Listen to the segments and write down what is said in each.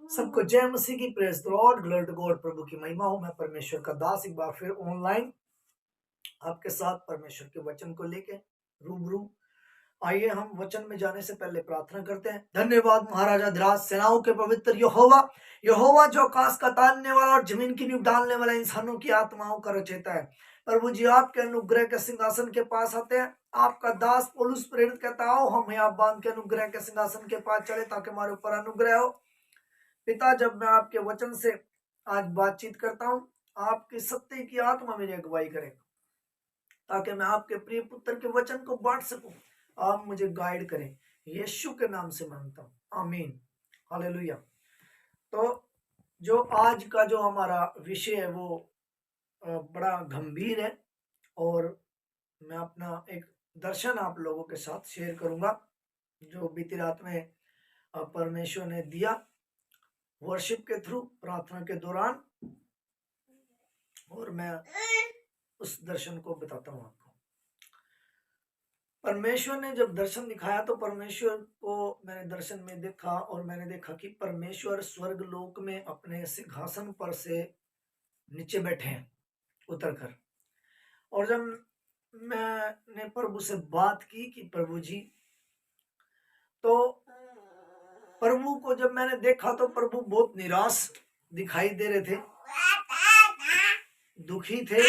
सबको जय मसीह की praise the lord, glory to God. प्रभु की महिमा हो। मैं परमेश्वर का दास एक बार फिर ऑनलाइन आपके साथ परमेश्वर के वचन को लेके रूबरू। आइए हम वचन में जाने से पहले प्रार्थना करते हैं। धन्यवाद महाराजा धिराज सेनाओं के पवित्र यहोवा, यहोवा जो आकाश का तानने वाला और जमीन की नींव डालने वाला, इंसानों की आत्माओं का रचयिता है। प्रभु जी आपके अनुग्रह के सिंहासन के पास आते हैं। आपका दास पौलुस प्रेरित कहता हो, हम आप बांध के अनुग्रह के सिंहासन के पास चले ताकि हमारे ऊपर अनुग्रह हो। पिता, जब मैं आपके वचन से आज बातचीत करता हूं, आपके सत्य की आत्मा मेरी अगुवाई करे ताकि मैं आपके प्रिय पुत्र के वचन को बांट सकूं। आप मुझे गाइड करें, यीशु के नाम से मांगता हूं, आमीन, हालेलुया। तो जो आज का जो हमारा विषय है वो बड़ा गंभीर है और मैं अपना एक दर्शन आप लोगों के साथ शेयर करूंगा जो बीती रात में परमेश्वर ने दिया वर्शिप के थ्रू, प्रार्थना के दौरान, और मैं उस दर्शन को बताता हूं आपको। परमेश्वर ने जब दर्शन दिखाया तो परमेश्वर को मैंने दर्शन में देखा और मैंने देखा कि परमेश्वर स्वर्ग लोक में अपने सिंहासन पर से नीचे बैठे हैं उतर कर। और जब मैंने प्रभु से बात की कि प्रभु जी, तो प्रभु को जब मैंने देखा तो प्रभु बहुत निराश दिखाई दे रहे थे, दुखी थे।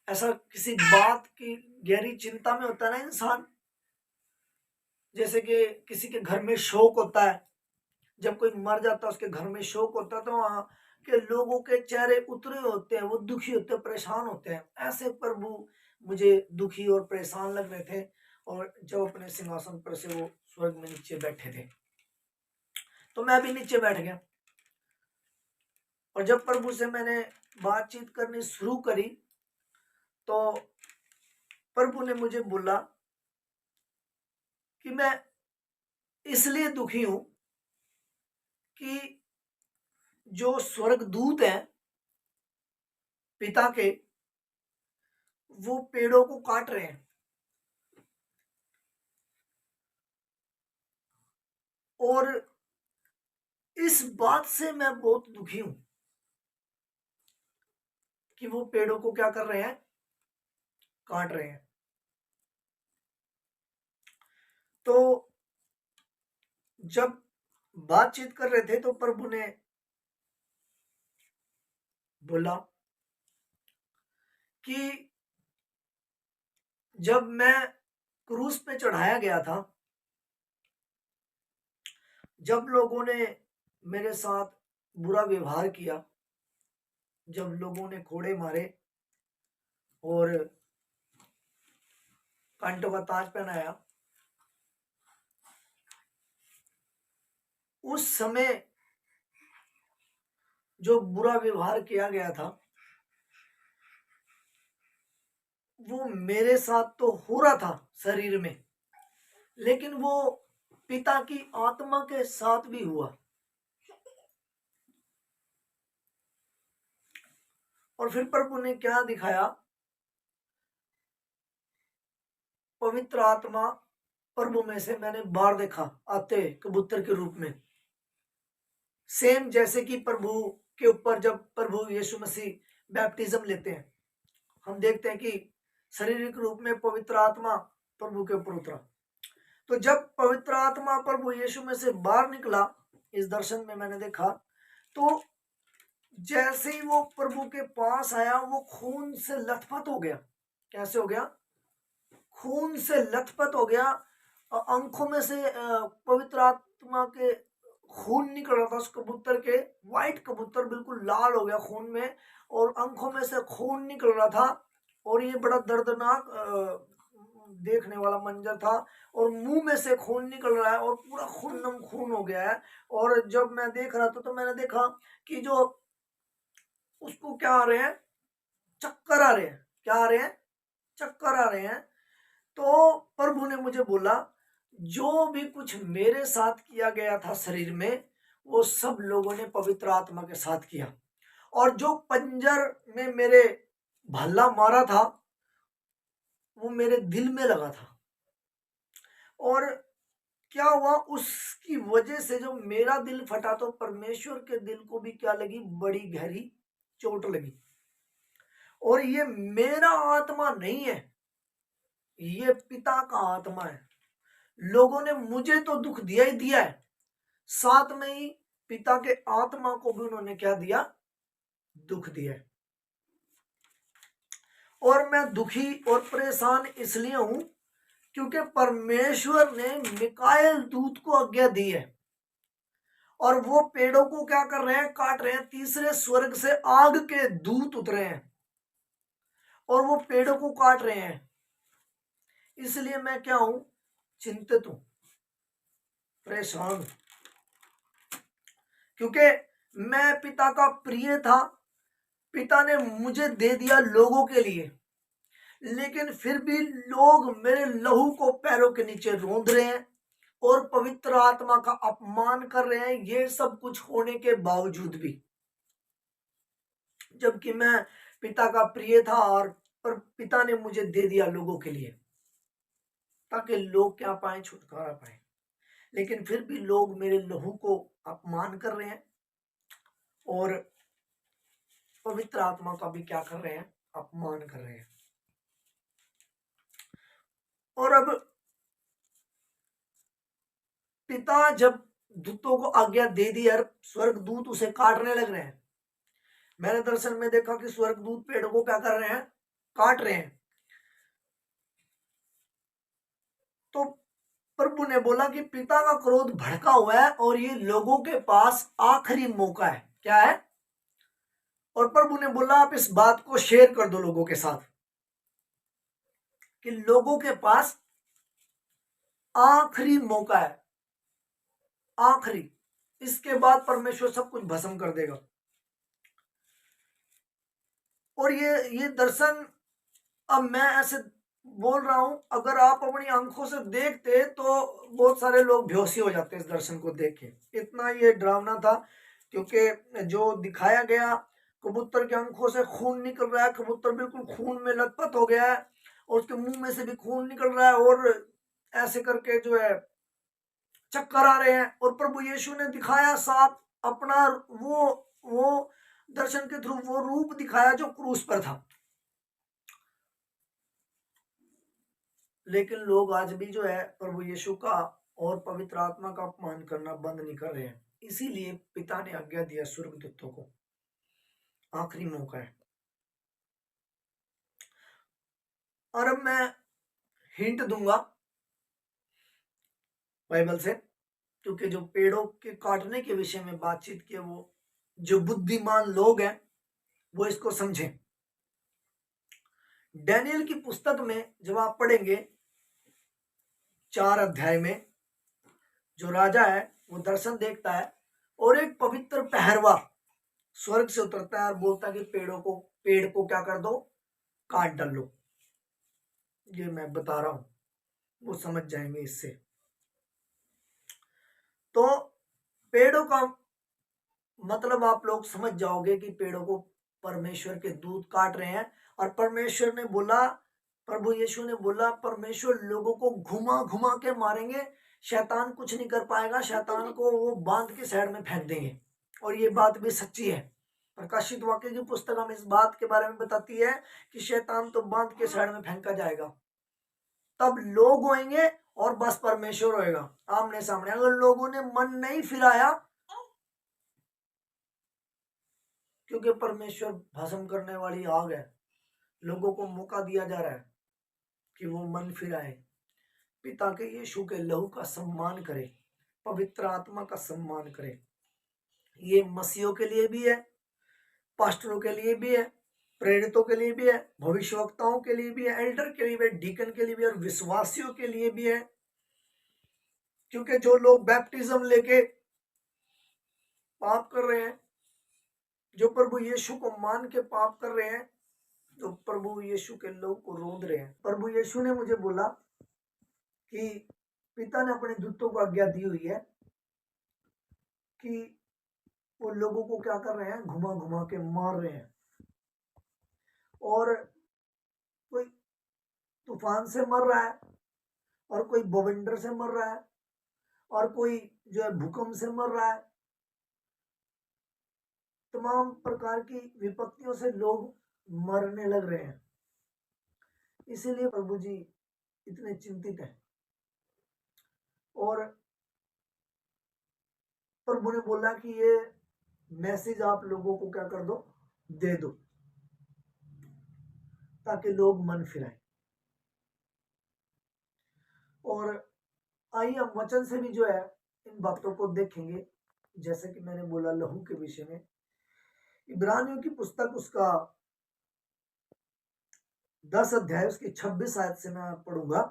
ऐसा किसी बात की गहरी चिंता में होता है ना इंसान, जैसे कि किसी के घर में शोक होता है, जब कोई मर जाता है उसके घर में शोक होता है, तो वहां के लोगों के चेहरे उतरे होते हैं, वो दुखी होते हैं, परेशान होते हैं। ऐसे प्रभु मुझे दुखी और परेशान लग रहे थे और जब अपने सिंहासन पर से वो स्वर्ग में नीचे बैठे थे तो मैं भी नीचे बैठ गया। और जब प्रभु से मैंने बातचीत करनी शुरू करी तो प्रभु ने मुझे बोला कि मैं इसलिए दुखी हूं कि जो स्वर्गदूत हैं पिता के, वो पेड़ों को काट रहे हैं। और इस बात से मैं बहुत दुखी हूं कि वो पेड़ों को क्या कर रहे हैं, काट रहे हैं। तो जब बातचीत कर रहे थे तो प्रभु ने बोला कि जब मैं क्रूस पे चढ़ाया गया था, जब लोगों ने मेरे साथ बुरा व्यवहार किया, जब लोगों ने कोड़े मारे और कांटों का ताज पहनाया, उस समय जो बुरा व्यवहार किया गया था वो मेरे साथ तो हो रहा था शरीर में, लेकिन वो पिता की आत्मा के साथ भी हुआ। और फिर प्रभु ने क्या दिखाया, पवित्र आत्मा प्रभु में से मैंने बाहर देखा आते कबूतर के रूप में, सेम जैसे कि प्रभु के ऊपर जब प्रभु यीशु मसीह बैप्टिज्म लेते हैं, हम देखते हैं कि शारीरिक रूप में पवित्र आत्मा प्रभु के ऊपर उतरा। तो जब पवित्र आत्मा प्रभु यीशु में से बाहर निकला, इस दर्शन में मैंने देखा, तो जैसे ही वो प्रभु के पास आया वो खून से लथपथ हो गया। कैसे हो गया? खून से लथपथ हो गया। आंखों में से पवित्र आत्मा के खून निकल रहा था उस कबूतर के। व्हाइट कबूतर बिल्कुल लाल हो गया खून में और आंखों में से खून निकल रहा था। और ये बड़ा दर्दनाक देखने वाला मंजर था। और मुंह में से खून निकल रहा है और पूरा खून खून हो गया है। और जब मैं देख रहा था तो मैंने देखा कि जो उसको क्या आ रहे हैं, चक्कर आ रहे हैं। क्या आ रहे हैं? चक्कर आ रहे हैं। तो प्रभु ने मुझे बोला, जो भी कुछ मेरे साथ किया गया था शरीर में, वो सब लोगों ने पवित्र आत्मा के साथ किया। और जो पंजर में मेरे भल्ला मारा था वो मेरे दिल में लगा था। और क्या हुआ, उसकी वजह से जो मेरा दिल फटा तो परमेश्वर के दिल को भी क्या लगी, बड़ी गहरी चोट लगी। और ये मेरा आत्मा नहीं है, ये पिता का आत्मा है। लोगों ने मुझे तो दुख दिया ही दिया है, साथ में ही पिता के आत्मा को भी उन्होंने क्या दिया, दुख दिया है। और मैं दुखी और परेशान इसलिए हूं क्योंकि परमेश्वर ने मिकाएल दूत को आज्ञा दी है, और वो पेड़ों को क्या कर रहे हैं, काट रहे हैं। तीसरे स्वर्ग से आग के दूत उतरे हैं और वो पेड़ों को काट रहे हैं। इसलिए मैं क्या हूं, चिंतित हूं, परेशान हूं, क्योंकि मैं पिता का प्रिय था। पिता ने मुझे दे दिया लोगों के लिए, लेकिन फिर भी लोग मेरे लहू को पैरों के नीचे रौंद रहे हैं और पवित्र आत्मा का अपमान कर रहे हैं, ये सब कुछ होने के बावजूद भी, जबकि मैं पिता का प्रिय था और पर पिता ने मुझे दे दिया लोगों के लिए, ताकि लोग क्या पाए, छुटकारा पाए। लेकिन फिर भी लोग मेरे लहू को अपमान कर रहे हैं और पवित्र आत्मा का भी क्या कर रहे हैं, अपमान कर रहे हैं। और अब पिता जब दूतों को आज्ञा दे दी और स्वर्ग दूत उसे काटने लग रहे हैं, मैंने दर्शन में देखा कि स्वर्ग दूत पेड़ को क्या कर रहे हैं, काट रहे हैं। तो प्रभु ने बोला कि पिता का क्रोध भड़का हुआ है और ये लोगों के पास आखिरी मौका है। क्या है? और प्रभु ने बोला आप इस बात को शेयर कर दो लोगों के साथ, कि लोगों के पास आखिरी मौका है, आखिरी, इसके बाद परमेश्वर सब कुछ भस्म कर देगा। और ये दर्शन अब मैं ऐसे बोल रहा हूं, अगर आप अपनी आंखों से देखते तो बहुत सारे लोग बेहोशी हो जाते इस दर्शन को देख के, इतना ये डरावना था। क्योंकि जो दिखाया गया, कबूतर की आंखों से खून निकल रहा है, कबूतर बिल्कुल खून में लथपथ हो गया है और उसके मुंह में से भी खून निकल रहा है और ऐसे करके जो है चक्कर आ रहे हैं। और प्रभु यीशु ने दिखाया साफ अपना वो दर्शन के थ्रू वो रूप दिखाया जो क्रूस पर था। लेकिन लोग आज भी जो है प्रभु यीशु का और पवित्र आत्मा का अपमान करना बंद नहीं कर रहे हैं। इसीलिए पिता ने आज्ञा दिया स्वर्गदूतों को, आखिरी मौका है। और अब मैं हिंट दूंगा बाइबल से, क्योंकि जो पेड़ों के काटने के विषय में बातचीत की, वो जो बुद्धिमान लोग हैं वो इसको समझें। डैनियल की पुस्तक में जब आप पढ़ेंगे 4 अध्याय में, जो राजा है वो दर्शन देखता है और एक पवित्र पहरवा स्वर्ग से उतरता है और बोलता है कि पेड़ को क्या कर दो, काट डालो। ये मैं बता रहा हूं, वो समझ जाएंगे इससे। तो पेड़ों का मतलब आप लोग समझ जाओगे कि पेड़ों को परमेश्वर के दूत काट रहे हैं। और परमेश्वर ने बोला, प्रभु यीशु ने बोला, परमेश्वर लोगों को घुमा घुमा के मारेंगे, शैतान कुछ नहीं कर पाएगा, शैतान को वो बांध के साइड में फेंक देंगे। और ये बात भी सच्ची है। प्रकाशित वाक्य की पुस्तक हमें इस बात के बारे में बताती है कि शैतान तो बांध के साइड में फेंका जाएगा। तब लोग होंगे और बस परमेश्वर होएगा आमने सामने। अगर लोगों ने मन नहीं फिराया, क्योंकि परमेश्वर भस्म करने वाली आग है, लोगों को मौका दिया जा रहा है कि वो मन फिराए, पिता के यीशु के लहू का सम्मान करे, पवित्र आत्मा का सम्मान करे। ये मसीहों के लिए भी है, पास्टरों के लिए भी है, प्रेरितों के लिए भी है, भविष्यवक्ताओं के लिए भी है, एल्डर के लिए भी है, डीकन के लिए भी है और विश्वासियों के लिए भी है। क्योंकि जो लोग बैप्टिज्म लेके पाप कर रहे हैं, जो प्रभु यीशु को मान के पाप कर रहे हैं, जो प्रभु यीशु के लोग को रोंद रहे हैं। प्रभु यीशु ने मुझे बोला कि पिता ने अपने दूतों को आज्ञा दी हुई है कि वो लोगों को क्या कर रहे हैं, घुमा घुमा के मार रहे हैं। और कोई तूफान से मर रहा है और कोई बवंडर से मर रहा है और कोई जो है भूकंप से मर रहा है, तमाम प्रकार की विपत्तियों से लोग मरने लग रहे हैं। इसीलिए प्रभु जी इतने चिंतित हैं। और प्रभु ने बोला कि ये मैसेज आप लोगों को क्या कर दो, दे दो, ताकि लोग मन फिराएं। और आइए हम वचन से भी जो है इन बातों को देखेंगे। जैसे कि मैंने बोला लहू के विषय में, इब्रानियों की पुस्तक उसका 10 अध्याय उसकी 26 आयत से मैं पढ़ूंगा।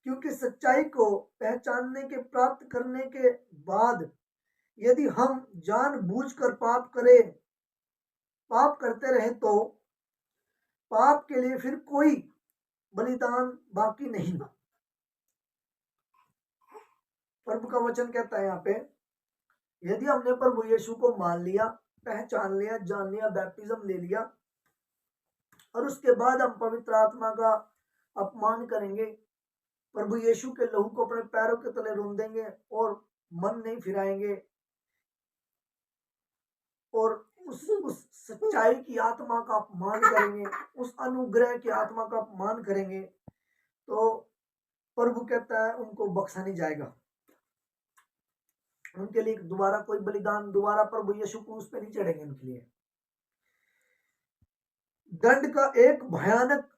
क्योंकि सच्चाई को पहचानने के प्राप्त करने के बाद यदि हम जानबूझकर पाप करते रहे तो पाप के लिए फिर कोई बलिदान बाकी नहीं। प्रभु का वचन कहता है यहाँ पे, यदि हमने प्रभु यीशु को मान लिया, पहचान लिया, जान लिया, बैप्टिज्म ले लिया, और उसके बाद हम पवित्र आत्मा का अपमान करेंगे, प्रभु यीशु के लहू को अपने पैरों के तले रोन देंगे और मन नहीं फिराएंगे, और उस सच्चाई की आत्मा का अपमान करेंगे, उस अनुग्रह की आत्मा का अपमान करेंगे, तो प्रभु कहता है उनको बख्शा नहीं जाएगा। उनके लिए दोबारा कोई बलिदान, दोबारा प्रभु यीशु क्रूस पे नहीं चढ़ेंगे उनके लिए। दंड का एक भयानक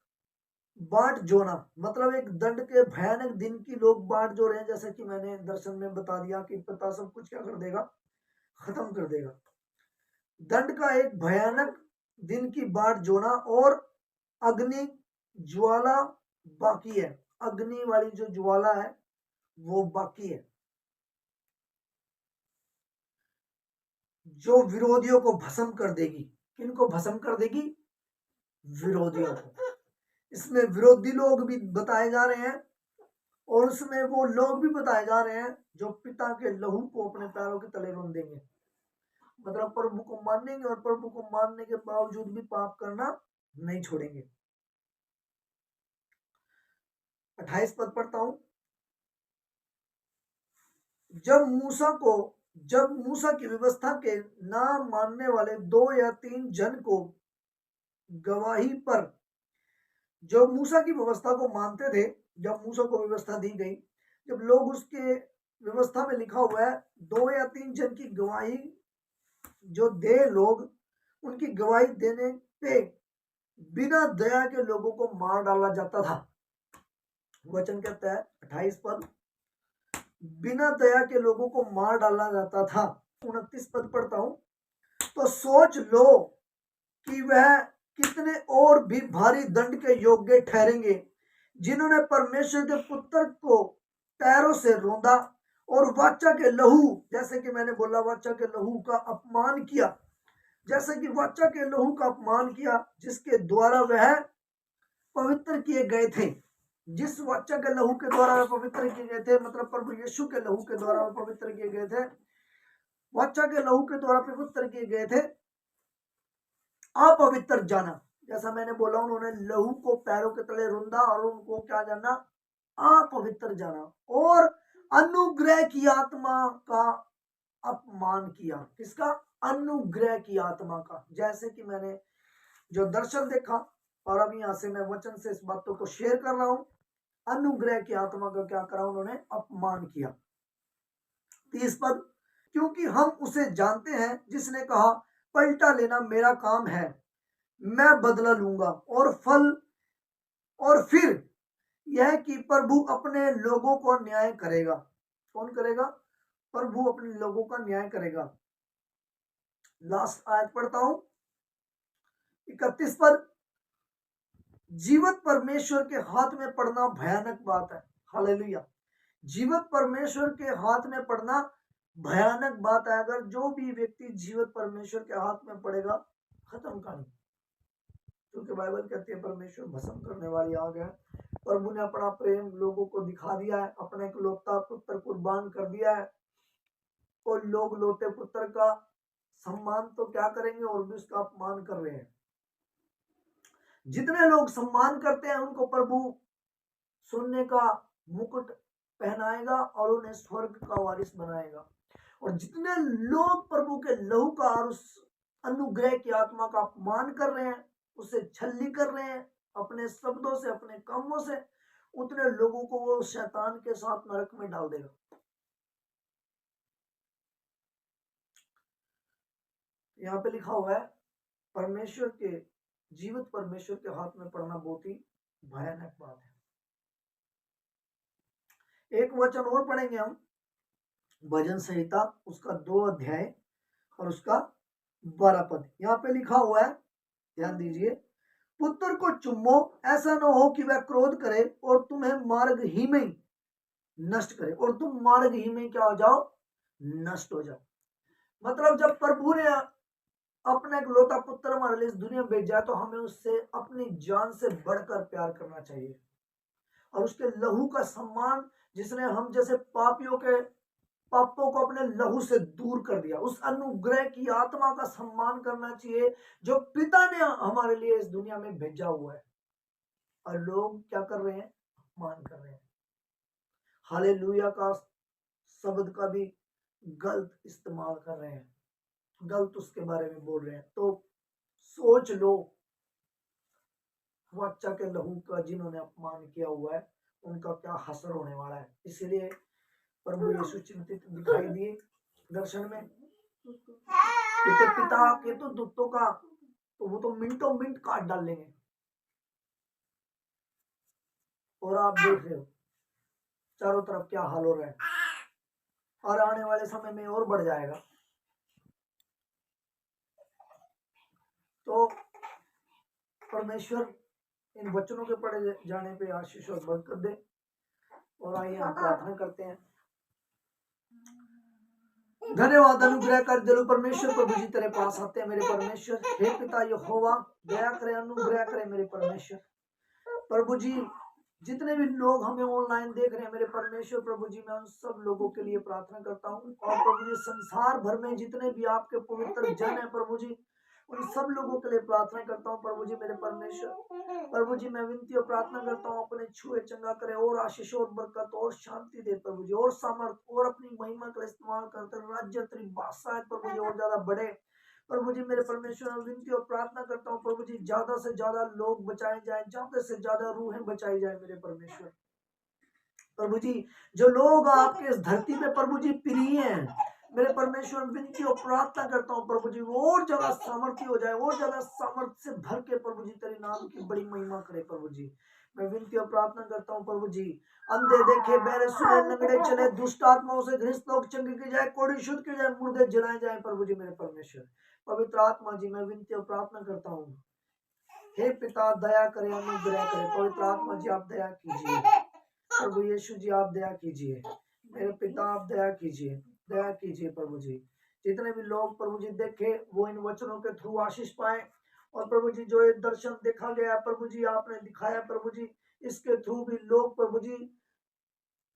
बाट जोना, मतलब एक दंड के भयानक दिन की लोग बाट जो रहे हैं, जैसे कि मैंने दर्शन में बता दिया कि पता सब कुछ क्या कर देगा, खत्म कर देगा। दंड का एक भयानक दिन की बाट जोना और अग्नि ज्वाला बाकी है। अग्नि वाली जो ज्वाला है वो बाकी है, जो विरोधियों को भस्म कर देगी। किनको भस्म कर देगी? विरोधियों को। इसमें विरोधी लोग भी बताए जा रहे हैं और उसमें वो लोग भी बताए जा रहे हैं जो पिता के लहू को अपने पैरों के तले रोन देंगे, मतलब प्रभु को मानेंगे और प्रभु को मानने के बावजूद भी पाप करना नहीं छोड़ेंगे। 28 पद पढ़ता हूं। जब मूसा की व्यवस्था के ना मानने वाले 2 या 3 जन को गवाही पर, जो मूसा की व्यवस्था को मानते थे, जब मूसा को व्यवस्था दी गई, जब लोग उसके व्यवस्था में लिखा हुआ है 2 या 3 जन की गवाही जो दे लोग, उनकी गवाही देने पे बिना दया के लोगों को मार डाला जाता था। वचन कहता है 28 पद, बिना दया के लोगों को मार डाला जाता था। 29 पद पढ़ता हूं। तो सोच लो कि वह कितने और भी भारी दंड के योग्य ठहरेंगे जिन्होंने परमेश्वर के पुत्र को पैरों से रोंदा और वाचा के लहू, जैसे कि मैंने बोला वाचा के लहू का अपमान किया, जैसे कि वाचा के लहू का अपमान किया जिसके द्वारा वह पवित्र किए गए थे। जिस वाचा के लहू के द्वारा वह पवित्र किए गए थे, मतलब प्रभु यीशु के लहू के द्वारा वह पवित्र किए गए थे, वाचा के लहू के द्वारा पवित्र किए गए थे, अपवित्र जाना। जैसा मैंने बोला, उन्होंने लहू को पैरों के तले रुंदा और उनको क्या जाना, अपवित्र जाना, और अनुग्रह की आत्मा का अपमान किया। किसका? अनुग्रह की आत्मा का। जैसे कि मैंने जो दर्शन देखा और अब यहां से मैं वचन से इस बातों को शेयर कर रहा हूं, अनुग्रह की आत्मा का क्या करा, उन्होंने अपमान किया। 30 पद, क्योंकि हम उसे जानते हैं जिसने कहा पलटा लेना मेरा काम है, मैं बदला लूंगा, और फिर यह कि प्रभु अपने लोगों को न्याय करेगा। कौन करेगा? प्रभु अपने लोगों का न्याय करेगा। लास्ट आयत पढ़ता हूं, 31 पद, जीवित परमेश्वर के हाथ में पड़ना भयानक बात है। हालेलुया। जीवित परमेश्वर के हाथ में पड़ना भयानक बात है। अगर जो भी व्यक्ति जीवित परमेश्वर के हाथ में पड़ेगा, खत्म कहानी। क्योंकि बाइबल कहती है परमेश्वर भस्म करने वाली आग है। प्रभु ने अपना प्रेम लोगों को दिखा दिया है, अपने इकलौता पुत्र कुर्बान कर दिया है, और लोग लोते पुत्र का सम्मान तो क्या करेंगे, और भी उसका अपमान कर रहे हैं। जितने लोग सम्मान करते हैं उनको प्रभु सोने का मुकुट पहनाएगा और उन्हें स्वर्ग का वारिस बनाएगा। और जितने लोग प्रभु के लहू का और उस अनुग्रह की आत्मा का अपमान कर रहे हैं, उसे छलनी कर रहे हैं अपने शब्दों से, अपने कामों से, उतने लोगों को वो शैतान के साथ नरक में डाल देगा। यहाँ पे लिखा हुआ है, परमेश्वर के, जीवित परमेश्वर के हाथ में पड़ना बहुत ही भयानक बात है। एक वचन और पढ़ेंगे हम, भजन संहिता उसका 2 अध्याय और उसका 12 पद। यहाँ पे लिखा हुआ है, ध्यान दीजिए, पुत्र को चुम्मो, ऐसा न हो कि वह क्रोध करे और तुम्हें मार्ग ही में नष्ट करे, और तुम मार्ग ही में क्या हो जाओ, नष्ट हो जाओ। मतलब जब प्रभु ने अपना इकलौता पुत्र हमारे लिए इस दुनिया में भेजा, तो हमें उससे अपनी जान से बढ़कर प्यार करना चाहिए, और उसके लहू का सम्मान, जिसने हम जैसे पापियों के पापों को अपने लहू से दूर कर दिया, उस अनुग्रह की आत्मा का सम्मान करना चाहिए जो पिता ने हमारे लिए इस दुनिया में भेजा हुआ है। और लोग क्या कर रहे हैं, अपमान कर रहे हैं, हालेलुया का शब्द का भी गलत इस्तेमाल कर रहे हैं, गलत उसके बारे में बोल रहे हैं। तो सोच लो, बच्चा के लहू का जिन्होंने अपमान किया हुआ है, उनका क्या हसर होने वाला है। इसीलिए प्रभु यीशु चिंतित दिखाई दिए दर्शन में, कि पिता के तो दूतों का तो वो तो मिनटों मिनट काट डालेंगे, और आप देख रहे हो चारों तरफ क्या हाल हो रहा है, और आने वाले समय में और बढ़ जाएगा। तो परमेश्वर इन वचनों के पढ़े जाने पे आशीष और बरकत दे। और आइए हम प्रार्थना करते हैं। धन्यवाद अनुग्रह कर दिलो परमेश्वर, प्रभु जी तेरे पास आते हैं मेरे परमेश्वर। हे पिता यहोवा, दया करे, अनुग्रह करे मेरे परमेश्वर। प्रभु जी, जितने भी लोग हमें ऑनलाइन देख रहे हैं मेरे परमेश्वर, प्रभु जी मैं उन सब लोगों के लिए प्रार्थना करता हूँ। और प्रभु जी संसार भर में जितने भी आपके पवित्र जन है प्रभु जी, उन सब लोगों के लिए प्रार्थना करता हूँ प्रभु जी मेरे परमेश्वर। प्रभु जी मैं विनती और प्रार्थना करता हूँ, अपने छुए चंगा करे, और आशीष और बरकत और शांति दे प्रभु जी, और सामर्थ और अपनी महिमा का इस्तेमाल करते राज्य तेरी बादशाह प्रभु जी और ज्यादा बढ़े प्रभु जी मेरे परमेश्वर। मैं विनती और प्रार्थना करता हूँ प्रभु जी, ज्यादा से ज्यादा लोग बचाए जाए, ज्यादा से ज्यादा रूहें बचाई जाए मेरे परमेश्वर। प्रभु जी जो लोग आपके इस धरती पे प्रभु जी प्रिय हैं मेरे परमेश्वर, विनती और प्रार्थना करता हूँ प्रभु जी वो और ज्यादा सामर्थ्य हो जाए, और ज्यादा सामर्थ्य से भर के प्रभु जी तेरे नाम की बड़ी महिमा करे प्रभु जी। मैं विनती और प्रार्थना करता हूँ प्रभु जी, अंधे देखे, बहरे सुने, लंगड़े चले, दुष्ट आत्माओं से ग्रस्त लोग चंगे की जाए, कोड़ी शुद्ध की जाए, मुर्दे जलाए जाए प्रभु जी मेरे परमेश्वर। पवित्र आत्मा जी मैं विनती और प्रार्थना करता हूँ, हे पिता दया करे, अनुग्रह करे। पवित्र आत्मा जी आप दया कीजिए, प्रभु यीशु जी आप दया कीजिए, मेरे पिता आप दया कीजिए, दया कीजिए प्रभु जी। जितने भी लोग प्रभु जी देखे वो इन वचनों के थ्रू आशीष पाए, और प्रभु जी जो ये दर्शन देखा गया प्रभु जी आपने दिखाया प्रभु जी, इसके थ्रू भी लोग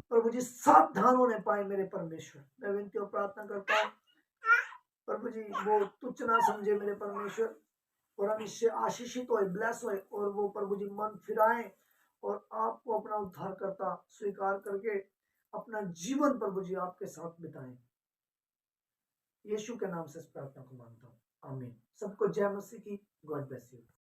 प्रभु जी सावधान होने पाए मेरे परमेश्वर। मैं विनती और प्रार्थना करता हूँ प्रभु जी वो तुच्छ ना समझे मेरे परमेश्वर, और हम इससे आशीषित होए, ब्लेस होए, और वो प्रभु जी मन फिराएं और आपको अपना उद्धारकर्ता स्वीकार करके अपना जीवन प्रभु जी आपके साथ बिताएं। यीशु के नाम से इस प्रार्थना को मांगता हूँ, आमीन। सबको जय मसीह की, गॉड ब्लेस यू।